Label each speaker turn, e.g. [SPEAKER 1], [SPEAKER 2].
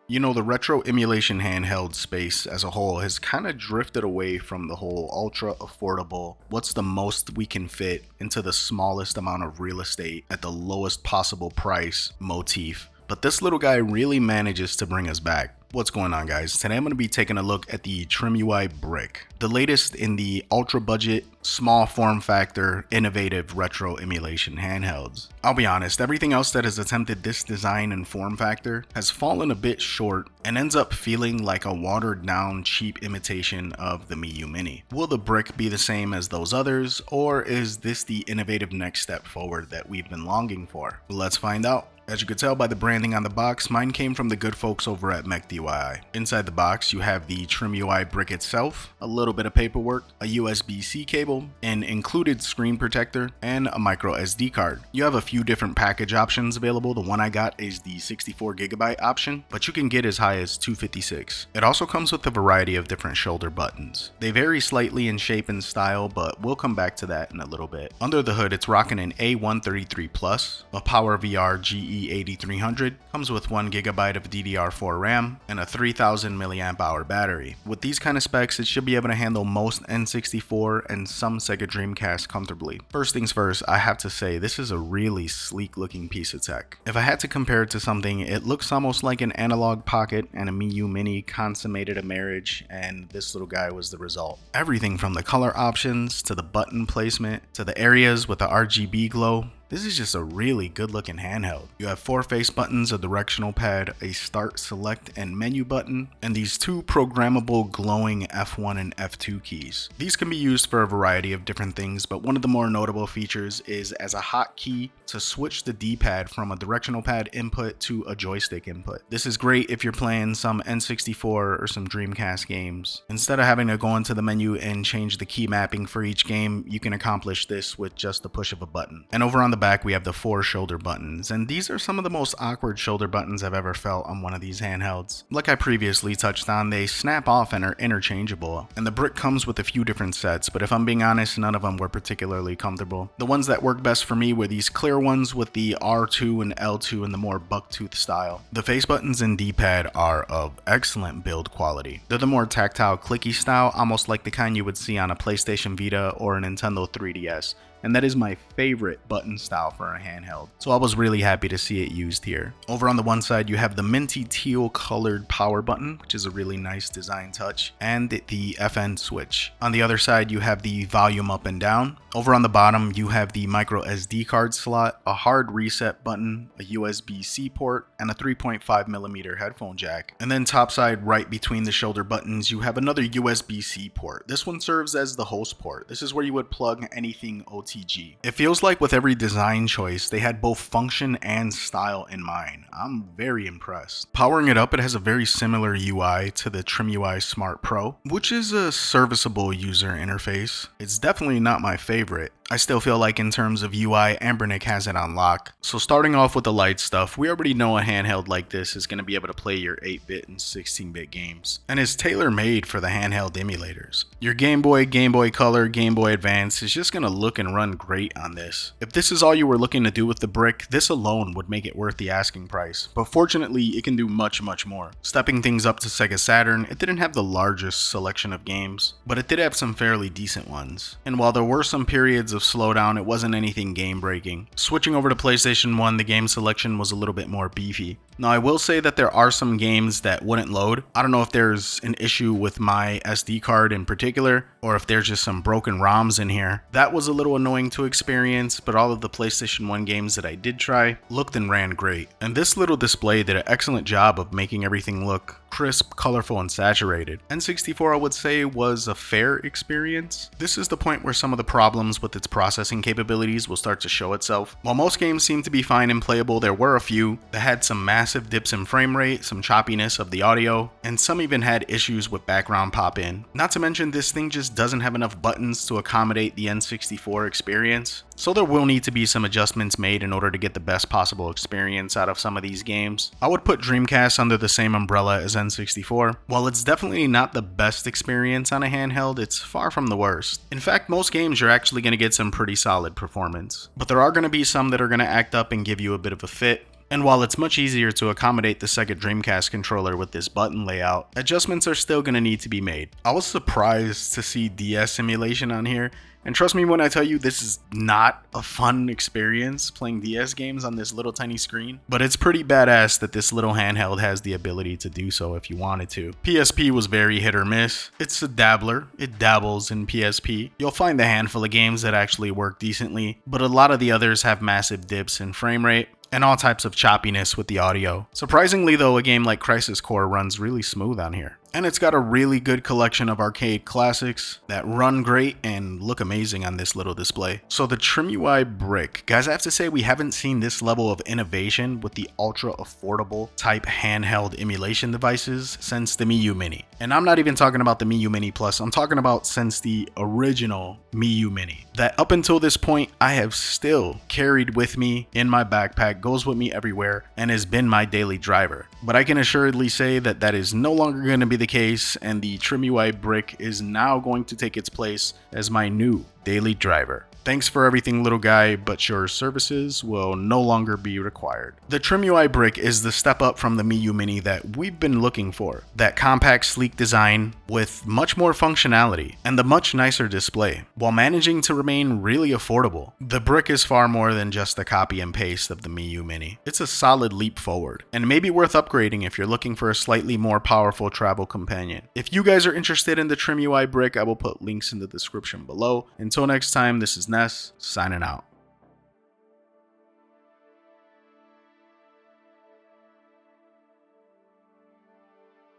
[SPEAKER 1] You know, the retro emulation handheld space as a whole has kind of drifted away from the whole ultra affordable, what's the most we can fit into the smallest amount of real estate at the lowest possible price motif. But this little guy really manages to bring us back. What's going on, guys? Today I'm going to be taking a look at the Trimui Brick, the latest in the ultra budget, small form factor, innovative retro emulation handhelds. I'll be honest, everything else that has attempted this design and form factor has fallen a bit short and ends up feeling like a watered down, cheap imitation of the Mechdiy Mini. Will the Brick be the same as those others, or is this the innovative next step forward that we've been longing for? Let's find out. As you could tell by the branding on the box, mine came from the good folks over at Mechdiy. Inside the box, you have the Trimui Brick itself, a little bit of paperwork, a USB-C cable, an included screen protector, and a micro SD card. You have a few different package options available. The one I got is the 64GB option, but you can get as high as 256. It also comes with a variety of different shoulder buttons. They vary slightly in shape and style, but we'll come back to that in a little bit. Under the hood, it's rocking an A133 Plus, a PowerVR GE8300, comes with 1GB of DDR4 RAM, and a 3000 mAh battery. With these kind of specs, it should be able to handle most N64 and some Sega Dreamcast comfortably. First things first, I have to say this is a really sleek looking piece of tech. If I had to compare it to something, it looks almost like an analog pocket and a Mechdiy Mini consummated a marriage, and this little guy was the result. Everything from the color options to the button placement to the areas with the RGB glow. This is just a really good looking handheld. You have 4 face buttons, a directional pad, a start, select, and menu button, and these 2 programmable glowing F1 and F2 keys. These can be used for a variety of different things, but one of the more notable features is as a hotkey to switch the D-pad from a directional pad input to a joystick input. This is great if you're playing some N64 or some Dreamcast games. Instead of having to go into the menu and change the key mapping for each game, you can accomplish this with just the push of a button. And over on the back, we have the 4 shoulder buttons, and these are some of the most awkward shoulder buttons I've ever felt on one of these handhelds. Like I previously touched on, they snap off and are interchangeable, and the Brick comes with a few different sets, but if I'm being honest, none of them were particularly comfortable. The ones that worked best for me were these clear ones with the R2 and L2 in the more bucktooth style. The face buttons and D-pad are of excellent build quality. They're the more tactile clicky style, almost like the kind you would see on a PlayStation Vita or a Nintendo 3DS. And that is my favorite button style for a handheld, so I was really happy to see it used here. Over on the one side, you have the minty teal colored power button, which is a really nice design touch, and the FN switch. On the other side, you have the volume up and down. Over on the bottom, you have the micro SD card slot, a hard reset button, a USB-C port, and a 3.5mm headphone jack. And then topside, right between the shoulder buttons, you have another USB-C port. This one serves as the host port. This is where you would plug anything OTG. It feels like with every design choice, they had both function and style in mind. I'm very impressed. Powering it up, it has a very similar UI to the Trimui Smart Pro, which is a serviceable user interface. It's definitely not my favorite. I still feel like in terms of UI, Ambernick has it on lock. So starting off with the light stuff, we already know a handheld like this is going to be able to play your 8-bit and 16-bit games, and is tailor-made for the handheld emulators. Your Game Boy, Game Boy Color, Game Boy Advance is just going to look and run great on this. If this is all you were looking to do with the Brick, this alone would make it worth the asking price, but fortunately it can do much more. Stepping things up to Sega Saturn, it didn't have the largest selection of games, but it did have some fairly decent ones, and while there were some periods of slowdown, it wasn't anything game breaking. Switching over to PlayStation 1, the game selection was a little bit more beefy. Now I will say that there are some games that wouldn't load. I don't know if there's an issue with my SD card in particular, or if there's just some broken ROMs in here. That was a little annoying to experience, but all of the PlayStation 1 games that I did try looked and ran great. And this little display did an excellent job of making everything look crisp, colorful, and saturated. N64, I would say, was a fair experience. This is the point where some of the problems with its processing capabilities will start to show itself. While most games seem to be fine and playable, there were a few that had some massive dips in frame rate, some choppiness of the audio, and some even had issues with background pop-in. Not to mention, this thing just doesn't have enough buttons to accommodate the N64 experience. So there will need to be some adjustments made in order to get the best possible experience out of some of these games. I would put Dreamcast under the same umbrella as N64. While it's definitely not the best experience on a handheld, it's far from the worst. In fact, most games you're actually going to get some pretty solid performance. But there are going to be some that are going to act up and give you a bit of a fit. And while it's much easier to accommodate the Sega Dreamcast controller with this button layout, adjustments are still going to need to be made. I was surprised to see DS emulation on here, and trust me when I tell you this is not a fun experience playing DS games on this little tiny screen, but it's pretty badass that this little handheld has the ability to do so if you wanted to. PSP was very hit or miss. It's a dabbler, it dabbles in PSP. You'll find a handful of games that actually work decently, but a lot of the others have massive dips in frame rate and all types of choppiness with the audio. Surprisingly though, a game like Crisis Core runs really smooth on here. And it's got a really good collection of arcade classics that run great and look amazing on this little display. So the Trimui Brick, guys, I have to say we haven't seen this level of innovation with the ultra affordable type handheld emulation devices since the Mii U Mini. And I'm not even talking about the Mii U Mini Plus, I'm talking about since the original Mii U Mini. That up until this point, I have still carried with me in my backpack, goes with me everywhere, and has been my daily driver. But I can assuredly say that that is no longer going to be the case, and the Trimui Brick is now going to take its place as my new daily driver. Thanks for everything, little guy, but your services will no longer be required. The Trimui Brick is the step up from the Mii U Mini that we've been looking for. That compact, sleek design with much more functionality and the much nicer display, while managing to remain really affordable. The Brick is far more than just a copy and paste of the Mii U Mini. It's a solid leap forward, and maybe worth upgrading if you're looking for a slightly more powerful travel companion. If you guys are interested in the Trimui Brick, I will put links in the description below. Until next time, this is Ness, signing out.